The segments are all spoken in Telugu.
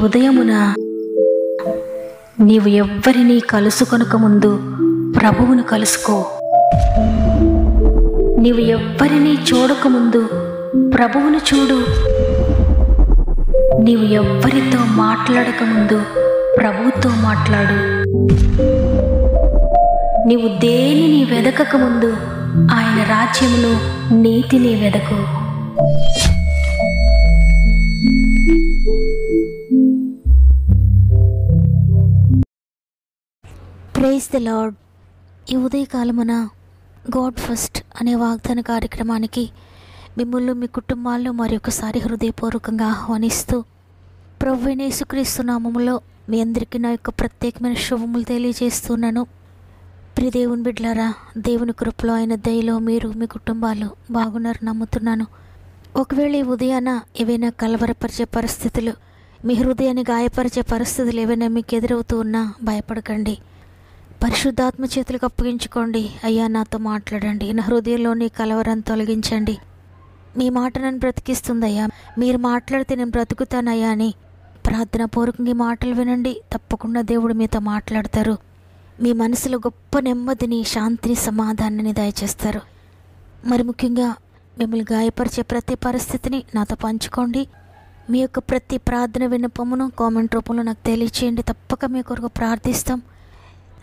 ఉదయమున నీవు ఎవ్వరినీ కలుసుకొనక ముందు ప్రభువును కలుసుకో. నీవు ఎవ్వరినీ చూడకముందు ప్రభువును చూడు. నీవు ఎవ్వరితో మాట్లాడకముందు ప్రభువుతో మాట్లాడు. నీవు దేనిని వెదకకముందు ఆయన రాజ్యమును, నీతిని వెదకు. Praise the lord. ఈ ఉదయకాలమున గాడ్ ఫస్ట్ అనే వాగ్దాన కార్యక్రమానికి మిమ్మల్ని మీ కుటుంబాల్లో మరొకసారి హృదయపూర్వకంగా ఆహ్వానిస్తూ ప్రభువైన యేసుక్రీస్తు నామములో మీ అందరికీ నా యొక్క ప్రత్యేకమైన శుభములు తెలియజేస్తున్నాను. ప్రియ దేవుని బిడ్డలారా, దేవుని కృపలో ఆయన దయలో మీరు మీ కుటుంబాలు బాగున్నారు నమ్ముతున్నాను. ఒకవేళ ఈ ఉదయాన ఏవైనా కలవరపరిచే పరిస్థితులు, మీ హృదయాన్ని గాయపరిచే పరిస్థితులు ఏవైనా మీకు ఎదురవుతూ ఉన్నా భయపడకండి. పరిశుద్ధాత్మ చేతులకు అప్పగించుకోండి. అయ్యా నాతో మాట్లాడండి, నా హృదయంలోని కలవరాన్ని తొలగించండి. మీ మాట నన్ను బ్రతికిస్తుందయ్యా, మీరు మాట్లాడితే నేను బ్రతుకుతానయ్యా అని ప్రార్థన పూర్వకంగా ఈ మాటలు వినండి. తప్పకుండా దేవుడు మీతో మాట్లాడతారు. మీ మనసులో గొప్ప నెమ్మదిని, శాంతిని, సమాధానాన్ని దయచేస్తారు. మరి ముఖ్యంగా మిమ్మల్ని గాయపరిచే ప్రతి పరిస్థితిని నాతో పంచుకోండి. మీ యొక్క ప్రతి ప్రార్థన విన్నపమును కామెంట్ రూపంలో నాకు తెలియచేయండి. తప్పక మీ కొరకు ప్రార్థిస్తాం.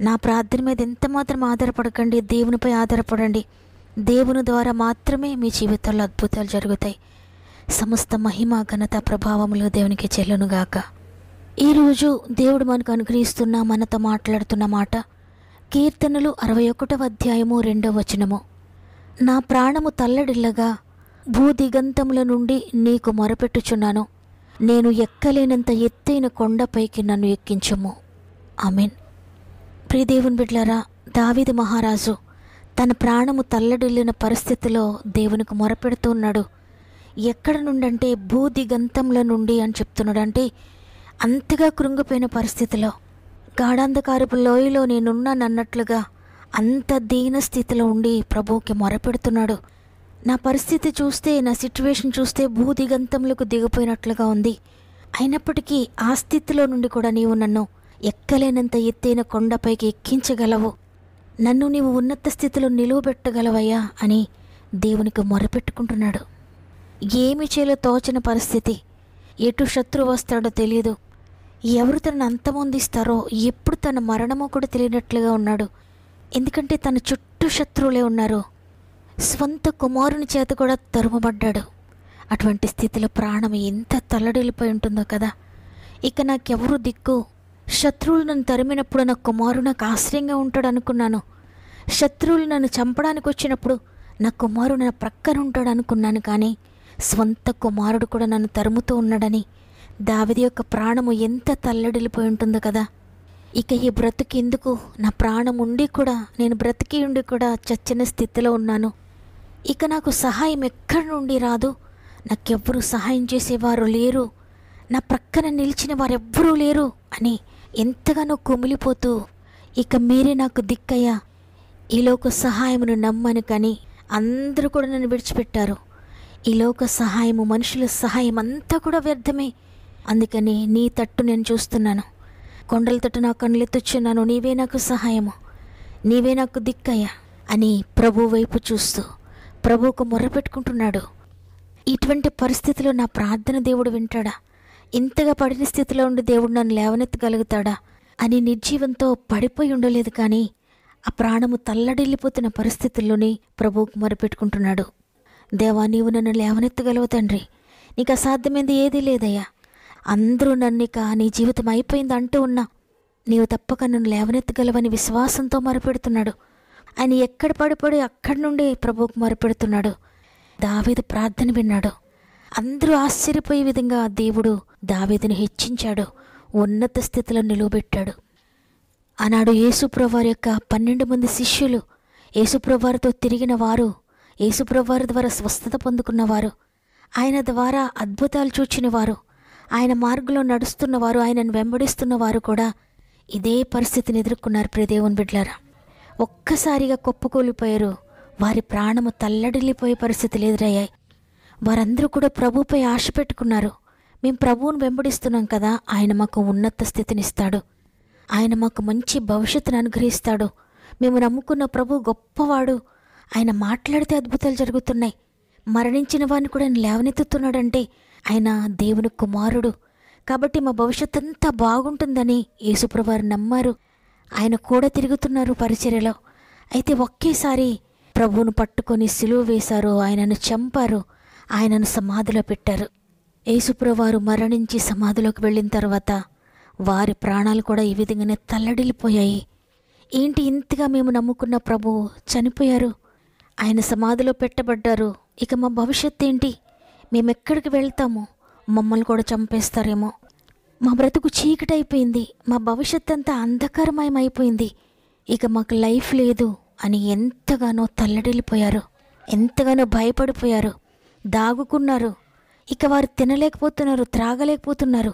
నా ప్రార్థన మీద ఎంత మాత్రం ఆధారపడకండి, దేవునిపై ఆధారపడండి. దేవుని ద్వారా మాత్రమే మీ జీవితంలో అద్భుతాలు జరుగుతాయి. సమస్త మహిమ, ఘనత, ప్రభావములు దేవునికి చెల్లునుగాక. ఈరోజు దేవుడు మనకు అనుగ్రహిస్తున్న, మనతో మాట్లాడుతున్న మాట కీర్తనలు 61వ అధ్యాయము 2వ వచనము. నా ప్రాణము తల్లడిల్లగా భూదిగంతముల నుండి నీకు మొరపెట్టుచున్నాను. నేను ఎక్కలేనంత ఎత్తైన కొండపైకి నన్ను ఎక్కించుము. ఆమేన్. ప్రియ దేవుని బిడ్డలారా, దావీదు మహారాజు తన ప్రాణము తల్లడిల్లిన పరిస్థితిలో దేవునికి మొరపెడుతూ ఉన్నాడు. ఎక్కడ నుండంటే భూదిగంతముల నుండి అని చెప్తున్నాడు. అంటే అంతగా కృంగిపోయిన పరిస్థితిలో, గాఢాంధకారపు లోయలో నేనున్నానన్నట్లుగా అంత దీన స్థితిలో ఉండి ప్రభువుకి మొరపెడుతున్నాడు. నా పరిస్థితి చూస్తే, నా సిచ్యువేషన్ చూస్తే భూదిగంతములకు దిగిపోయినట్లుగా ఉంది. అయినప్పటికీ ఆ స్థితిలో నుండి కూడా నీవు నన్ను ఎక్కలేనంత ఎత్తైన కొండపైకి ఎక్కించగలవు, నన్ను నీవు ఉన్నత స్థితిలో నిలువబెట్టగలవయ్యా అని దేవునికి మొరపెట్టుకుంటున్నాడు. ఏమి చేయాలో తోచని పరిస్థితి, ఎటు శత్రువు వస్తాడో తెలియదు, ఎవరు తనను అంతమొందిస్తారో, ఎప్పుడు తన మరణమో కూడా తెలియనట్లుగా ఉన్నాడు. ఎందుకంటే తన చుట్టూ శత్రువులే ఉన్నారు. స్వంత కుమారుని చేత కూడా తరుమబడ్డాడు. అటువంటి స్థితిలో ప్రాణం ఎంత తల్లడిల్లిపోయి ఉంటుందో కదా. ఇక నాకెవరు దిక్కు, శత్రువులు నన్ను తరిమినప్పుడు నా కుమారుడు నాకు ఆశ్రయంగా ఉంటాడు అనుకున్నాను. శత్రువులు నన్ను చంపడానికి వచ్చినప్పుడు నా కుమారుడు నా ప్రక్కన ఉంటాడు అనుకున్నాను. కానీ స్వంత కుమారుడు కూడా నన్ను తరుముతూ ఉన్నాడని దావీదు యొక్క ప్రాణము ఎంత తల్లడిల్లిపోయి ఉంటుందో కదా. ఇక ఈ బ్రతుకు ఎందుకు, నా ప్రాణం ఉండి కూడా, నేను బ్రతికి ఉండి కూడా చచ్చిన స్థితిలో ఉన్నాను. ఇక నాకు సహాయం ఎక్కడి నుండి రాదు, నాకెవ్వరూ సహాయం చేసేవారు లేరు, నా ప్రక్కన నిలిచిన వారు ఎవ్వరూ లేరు అని ఎంతగానో కుమిలిపోతూ, ఇక మీరే నాకు దిక్కయ్యా, ఈ లోక సహాయమును నమ్మను. కానీ అందరూ కూడా నన్ను విడిచిపెట్టారు. ఈ లోక సహాయము, మనుషుల సహాయం అంతా కూడా వ్యర్థమే. అందుకని నీ తట్టు నేను చూస్తున్నాను, కొండల తట్టు నా కళ్ళెత్తుచున్నాను. నీవే నాకు సహాయము, నీవే నాకు దిక్కయ్యా అని ప్రభు వైపు చూస్తూ ప్రభువుకు మొర్రపెట్టుకుంటున్నాడు. ఇటువంటి పరిస్థితిలో నా ప్రార్థన దేవుడు వింటాడా? ఇంతగా పడిన స్థితిలో ఉండి దేవుడు నన్ను లేవనెత్తగలుగుతాడా అని నిర్జీవంతో పడిపోయి ఉండలేదు. కానీ ఆ ప్రాణము తల్లడిల్లిపోతున్న పరిస్థితుల్లోనే ప్రభువుకు మొరపెట్టుకుంటున్నాడు. దేవా, నీవు నన్ను లేవనెత్తగలవు తండ్రి, నీకు అసాధ్యమైంది ఏదీ లేదయ్యా. అందరూ నన్ను ఇక నీ జీవితం అయిపోయింది అంటూ ఉన్నా, నీవు తప్పక నన్ను లేవనెత్తగలవని విశ్వాసంతో మొరపెడుతున్నాడు. ఆయన ఎక్కడ పడిపడి అక్కడి నుండి ప్రభువుకు మొరపెడుతున్నాడు. దావీదు ప్రార్థన విన్నాడు. అందరూ ఆశ్చర్యపోయే విధంగా దేవుడు దావీదుని హెచ్చించాడు, ఉన్నత స్థితిలో నిలువబెట్టాడు. ఆనాడు యేసుప్రభువారి యొక్క 12 మంది శిష్యులు, యేసుప్రభువారితో తిరిగిన వారు, యేసుప్రభువారి ద్వారా స్వస్థత పొందుకున్నవారు, ఆయన ద్వారా అద్భుతాలు చూచినవారు, ఆయన మార్గంలో నడుస్తున్నవారు, ఆయనను వెంబడిస్తున్నవారు కూడా ఇదే పరిస్థితిని ఎదుర్కొన్నారు. ప్రియ దేవుని బిడ్డలారా, ఒక్కసారిగా కుప్పకూలిపోయారు. వారి ప్రాణము తల్లడిల్లిపోయే పరిస్థితులు ఎదురయ్యాయి. వారందరూ కూడా ప్రభుపై ఆశ పెట్టుకున్నారు. మేము ప్రభువును వెంబడిస్తున్నాం కదా, ఆయన మాకు ఉన్నత స్థితినిస్తాడు. ఆయన మాకు మంచి భవిష్యత్తును అనుగ్రహిస్తాడు. మేము నమ్ముకున్న ప్రభు గొప్పవాడు. ఆయన మాట్లాడితే అద్భుతాలు జరుగుతున్నాయి. మరణించిన వారిని కూడా ఆయన లేవనెత్తుతున్నాడంటే ఆయన దేవుని కుమారుడు. కాబట్టి మా భవిష్యత్తు అంతా బాగుంటుందని యేసుప్రభువారు నమ్మారు. ఆయన కూడా తిరుగుతున్నారు పరిచర్యలో. అయితే ఒకేసారి ప్రభువును పట్టుకొని సిలువ వేశారు, ఆయనను చంపారు, ఆయనను సమాధిలో పెట్టారు. యేసుప్రభువారు మరణించి సమాధిలోకి వెళ్ళిన తర్వాత వారి ప్రాణాలు కూడా ఈ విధంగానే తల్లడిల్లిపోయాయి. ఏంటి ఇంతగా మేము నమ్ముకున్న ప్రభువు చనిపోయారు, ఆయన సమాధిలో పెట్టబడ్డారు, ఇక మా భవిష్యత్తు ఏంటి? మేమెక్కడికి వెళ్తాము? మమ్మల్ని కూడా చంపేస్తారేమో, మా బ్రతుకు చీకటైపోయింది, మా భవిష్యత్ అంతా అంధకారమయమైపోయింది, ఇక మాకు లైఫ్ లేదు అని ఎంతగానో తల్లడిల్లిపోయారు, ఎంతగానో భయపడిపోయారు, దాగుకున్నారు. ఇక వారు తినలేకపోతున్నారు, త్రాగలేకపోతున్నారు.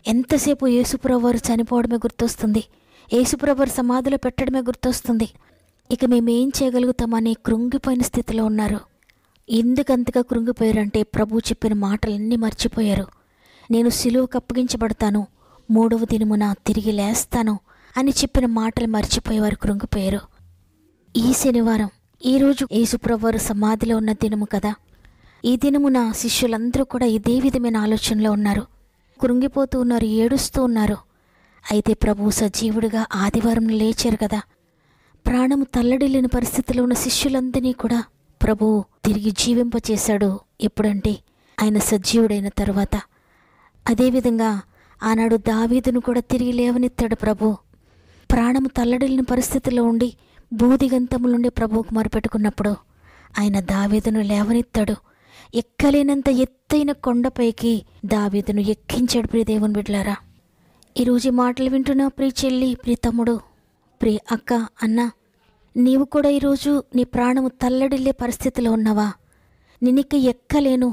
ఎంతసేపు యేసుప్రభువారు చనిపోవడమే గుర్తొస్తుంది, యేసుప్రభువారు సమాధిలో పెట్టడమే గుర్తొస్తుంది. ఇక మేమేం చేయగలుగుతామని కృంగిపోయిన స్థితిలో ఉన్నారు. ఎందుకంతగా కృంగిపోయారంటే ప్రభు చెప్పిన మాటలన్నీ మర్చిపోయారు. నేను సిలువకు అప్పగించబడతాను, 3వ దినమున తిరిగి లేస్తాను అని చెప్పిన మాటలు మర్చిపోయేవారు, కృంగిపోయారు. ఈ శనివారం, ఈరోజు యేసుప్రభువారు సమాధిలో ఉన్న దినము కదా. ఈ దినమున శిష్యులందరూ కూడా ఇదే విధమైన ఆలోచనలో ఉన్నారు, కృంగిపోతూ ఉన్నారు, ఏడుస్తూ ఉన్నారు. అయితే ప్రభు సజీవుడిగా ఆదివారం లేచారు కదా. ప్రాణము తల్లడిల్లిన పరిస్థితిలో ఉన్న శిష్యులందరినీ కూడా ప్రభు తిరిగి జీవింపచేశాడు. ఎప్పుడంటే ఆయన సజీవుడైన తర్వాత. అదేవిధంగా ఆనాడు దావీదును కూడా తిరిగి లేవనెత్తాడు ప్రభు. ప్రాణము తల్లడిల్లిన పరిస్థితిలో ఉండి బూదిగంతముల నుండి ప్రభువుకు మొరపెట్టుకున్నప్పుడు ఆయన దావీదును లేవనెత్తాడు. ఎక్కలేనంత ఎత్తైన కొండపైకి దావీదును ఎక్కించాడు. ప్రియ దేవుని బిడ్డలారా, ఈరోజు ఈ మాటలు వింటున్నా ప్రియ చెల్లి, ప్రియ తమ్ముడు, ప్రియ అక్క, అన్న, నీవు కూడా ఈరోజు నీ ప్రాణము తల్లడిల్లే పరిస్థితిలో ఉన్నావా? నేనిక ఎక్కలేను,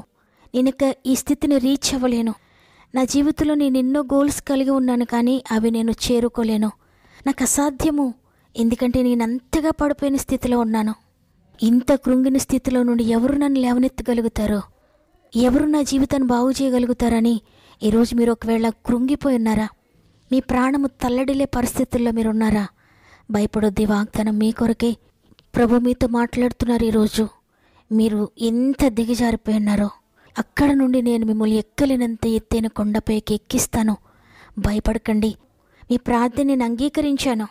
నేనిక ఈ స్థితిని రీచ్ అవ్వలేను, నా జీవితంలో నేను ఎన్నో గోల్స్ కలిగి ఉన్నాను కానీ అవి నేను చేరుకోలేను, నాకు అసాధ్యము, ఎందుకంటే నేను అంతగా పడిపోయిన స్థితిలో ఉన్నాను. ఇంత కృంగిన స్థితిలో నుండి ఎవరు నన్ను లేవనెత్తగలుగుతారో, ఎవరు నా జీవితాన్ని బాగు చేయగలుగుతారని ఈరోజు మీరు ఒకవేళ కృంగిపోయి ఉన్నారా? మీ ప్రాణము తల్లడిల్లే పరిస్థితుల్లో మీరు ఉన్నారా? భయపడొద్ది, వాగ్దానం మీ కొరకే. ప్రభు మీతో మాట్లాడుతున్నారు. ఈరోజు మీరు ఎంత దిగజారిపోయి ఉన్నారో అక్కడ నుండి నేను మిమ్మల్ని ఎక్కలేనంత ఎత్తైన కొండపైకి ఎక్కిస్తాను. భయపడకండి, మీ ప్రార్థన నేను అంగీకరించాను.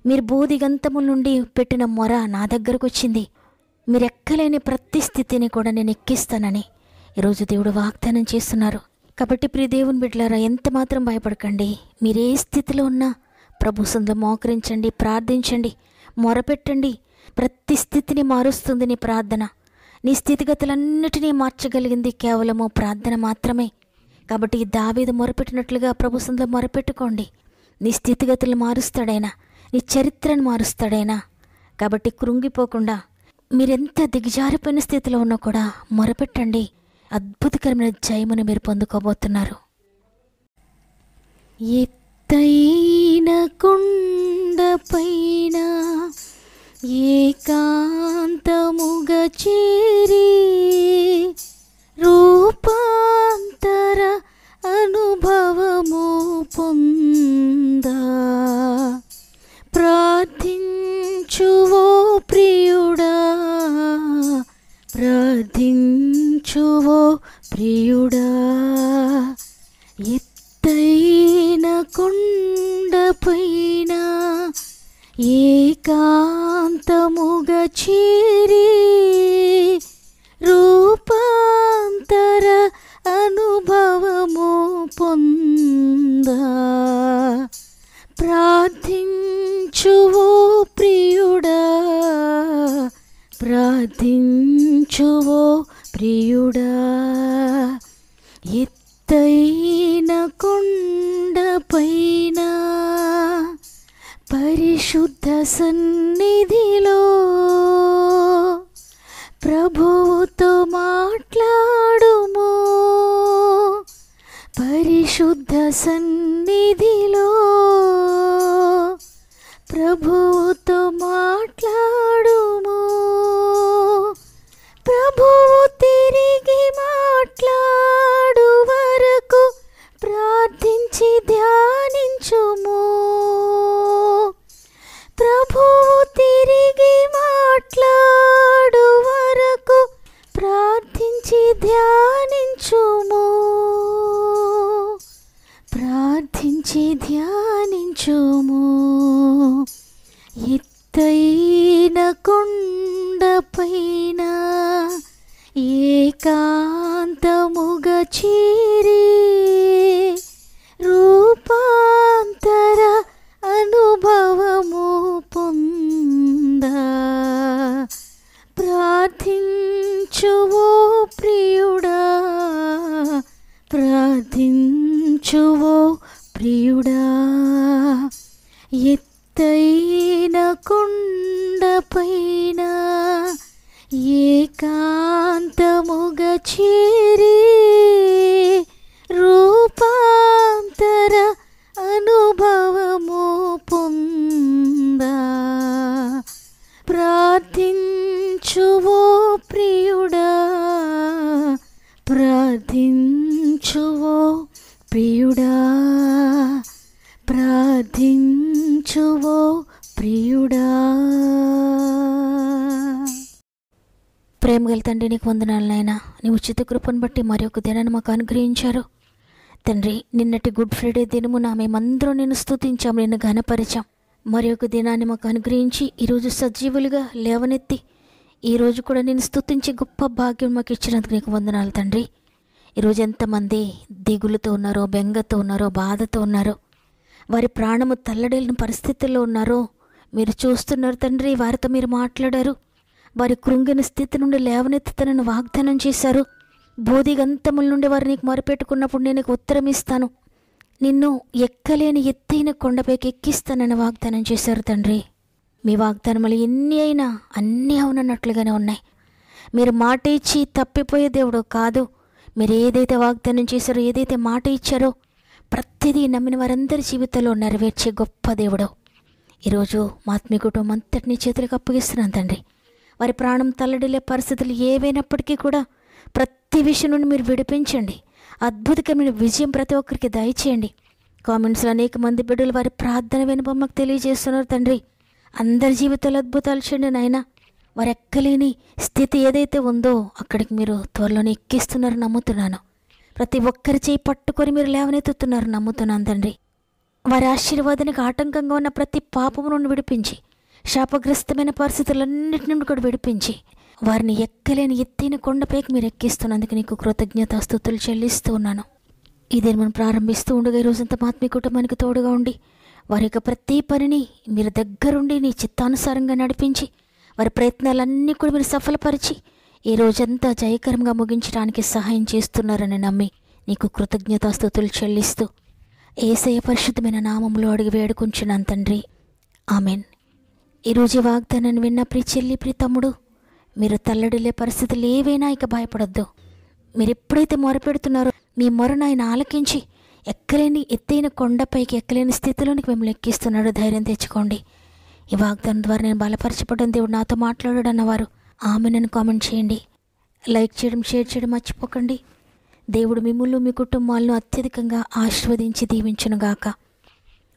మీరు బూదిగంతముల నుండి పెట్టిన మొర నా దగ్గరకు వచ్చింది. మీరు ఎక్కలేని ప్రతి స్థితిని కూడా నేను ఎక్కిస్తానని ఈరోజు దేవుడు వాగ్దానం చేస్తున్నారు. కాబట్టి ప్రియ దేవుని బిడ్డలారా, ఎంత మాత్రం భయపడకండి. మీరు ఏ స్థితిలో ఉన్నా ప్రభు సన్నిధిలో మోకరించండి, ప్రార్థించండి, మొరపెట్టండి. ప్రతి స్థితిని మారుస్తుంది నీ ప్రార్థన. నీ స్థితిగతులన్నిటినీ మార్చగలిగింది కేవలము ప్రార్థన మాత్రమే. కాబట్టి దావీదు మొరపెట్టినట్లుగా ప్రభు సన్నిధిలో మొరపెట్టుకోండి. నీ స్థితిగతులు మారుస్తాడైనా, నీ చరిత్రను మారుస్తాడైనా. కాబట్టి కృంగిపోకుండా మీరెంత దిగజారిపోయిన స్థితిలో ఉన్నా కూడా మొరపెట్టండి. అద్భుతకరమైన జయమును మీరు పొందుకోబోతున్నారు. ఎత్తైన కొండపైన ఏకాంతముగా చేరి రూపాంతర అనుభవము పొందా ప్రార్థించువో ప్రియుడా, ప్రార్థించువో ప్రియుడా. ఎత్తైన కొండపైన ఏకాంతముగా చేరి రూపాంతర అనుభవము పొందా ప్రార్థించువో ప్రియుడా, ప్రార్థించువో ప్రియుడా. ఎత్తైన కొండపైన పరిశుద్ధ సన్నిధిలో ప్రభువుతో మాట్లాడుము. పరిశుద్ధ సన్నిధిలో ప్రభువుతో మాట్లాడుము. ప్రభువు తిరిగి మాట్లాడు వరకు తలచి ధ్యానించుము. ఎత్తైన కొండపైన ఏకాంతముగా చేరి రూపాంతర అనుభవము పొందా ప్రార్థించువో ప్రియుడా, ప్రార్థించువో ప్రియుడా. ఎత్తైన కొండపైన ఏకాంతముగా చేరి రూపాంతర అనుభవము పొందా ప్రార్థించువో ప్రియుడా, ప్రార్థించువో ప్రియుడా, ప్రార్థించువో ప్రియుడా. ప్రేమగల తండ్రి, నీకు వందనాలు నాయనా. నీ ఉచిత కృపను బట్టి మరి ఒక దినాన్ని మాకు అనుగ్రహించారు తండ్రి. నిన్నటి గుడ్ ఫ్రైడే దినమున మేమందరం నిన్ను స్తుతించాం, నిన్ను ఘనపరిచాం. మరి ఒక దినాన్ని మాకు అనుగ్రహించి ఈరోజు సజీవులుగా లేవనెత్తి ఈరోజు కూడా నేను స్తుతించే గొప్ప భాగ్యం మాకు ఇచ్చినందుకు నీకు వందనాలు తండ్రి. ఈరోజు ఎంతమంది దిగులుతో ఉన్నారో, బెంగతో ఉన్నారో, బాధతో ఉన్నారో, వారి ప్రాణము తల్లడేలిన పరిస్థితుల్లో ఉన్నారో మీరు చూస్తున్నారు తండ్రి. వారితో మీరు మాట్లాడారు. వారి కృంగిన స్థితి నుండి లేవనెత్తుతానని వాగ్దానం చేశారు. బోధిగంతముల నుండి వారు నీకు మొరపెట్టుకున్నప్పుడు నేను నీకు ఉత్తరం ఇస్తాను, నిన్ను ఎక్కలేని ఎత్తైన కొండపైకి ఎక్కిస్తానని వాగ్దానం చేశారు తండ్రి. మీ వాగ్దానములు ఎన్ని అయినా అన్నీ అవునన్నట్లుగానే ఉన్నాయి. మీరు మాట ఇచ్చి తప్పిపోయే దేవుడు కాదు. మీరు ఏదైతే వాగ్దానం చేశారో, ఏదైతే మాట ఇచ్చారో ప్రతిదీ నమ్మిన వారందరి జీవితంలో నెరవేర్చే గొప్ప దేవుడు. ఈరోజు మా ఆత్మీయ కుటుంబం అంతటినీ చేతులకు అప్పగిస్తున్నాను తండ్రి. వారి ప్రాణం తల్లడిల్లే పరిస్థితులు ఏవైనప్పటికీ కూడా ప్రతి విషయం నుండి మీరు విడిపించండి. అద్భుతకరమైన విజయం ప్రతి ఒక్కరికి దయచేయండి. కామెంట్స్లో అనేక మంది బిడ్డలు వారి ప్రార్థన వినపం మాకు తెలియజేస్తున్నారు తండ్రి. అందరి జీవితాలు అద్భుతాలు చేయండి నాయన. వారు ఎక్కలేని స్థితి ఏదైతే ఉందో అక్కడికి మీరు త్వరలోనే ఎక్కిస్తున్నారు నమ్ముతున్నాను. ప్రతి ఒక్కరి చేయి పట్టుకొని మీరు లేవనెత్తుతున్నారు నమ్ముతున్నాను తండ్రి. వారి ఆశీర్వాదానికి ఆటంకంగా ఉన్న ప్రతి పాపము నుండి విడిపించి, శాపగ్రస్తమైన పరిస్థితులన్నిటి నుండి కూడా విడిపించి, వారిని ఎక్కలేని ఎత్తైన కొండపైకి మీరు ఎక్కిస్తున్నందుకు నీకు కృతజ్ఞతాస్తుతులు చెల్లిస్తూ ఉన్నాను. ఇదే మనం ప్రారంభిస్తూ ఉండగా ఈరోజంతా మా ఆత్మీయ కుటుంబానికి తోడుగా ఉండి వారి యొక్క ప్రతి పనిని మీరు దగ్గరుండి నీ చిత్తానుసారంగా నడిపించి వారి ప్రయత్నాలన్నీ కూడా మీరు సఫలపరిచి ఈ రోజంతా జయకరంగా ముగించడానికి సహాయం చేస్తున్నారని నమ్మి నీకు కృతజ్ఞతాస్తుతులు చెల్లిస్తూ యేసయ్య పరిశుద్ధమైన నామములో అడిగి వేడుకుంటున్నాను తండ్రి, ఆమెన్. ఈరోజు వాగ్దానాన్ని విన్న ప్రియ చెల్లి, ప్రియ తమ్ముడు, మీరు తల్లడిల్లే పరిస్థితులు ఏవైనా ఇక భయపడొద్దు. మీరు ఎప్పుడైతే మొరపెడుతున్నారో మీ మొరను ఆయన ఆలకించి ఎక్కలేని ఎత్తైన కొండపైకి ఎక్కలేని స్థితిలోనికి మిమ్మల్ని ఎక్కిస్తున్నాడు. ధైర్యం తెచ్చుకోండి. ఈ వాగ్దానం ద్వారా నేను బలపరచబడ్డాను, దేవుడు నాతో మాట్లాడాడు అన్నవారు ఆమెనని కామెంట్ చేయండి. లైక్ చేయడం, షేర్ చేయడం మర్చిపోకండి. దేవుడు మిమ్మల్ని మీ కుటుంబాలను అత్యధికంగా ఆశీర్వదించి దీవించునుగాక.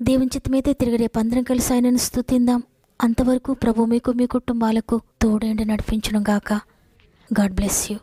దేవుని చిత్తమైతే తిరిగి రేపు అందరం కలిసి ఆయనను స్తుతిందాం. అంతవరకు ప్రభు మీకు మీ కుటుంబాలకు తోడేండి నడిపించునుగాక. God bless you.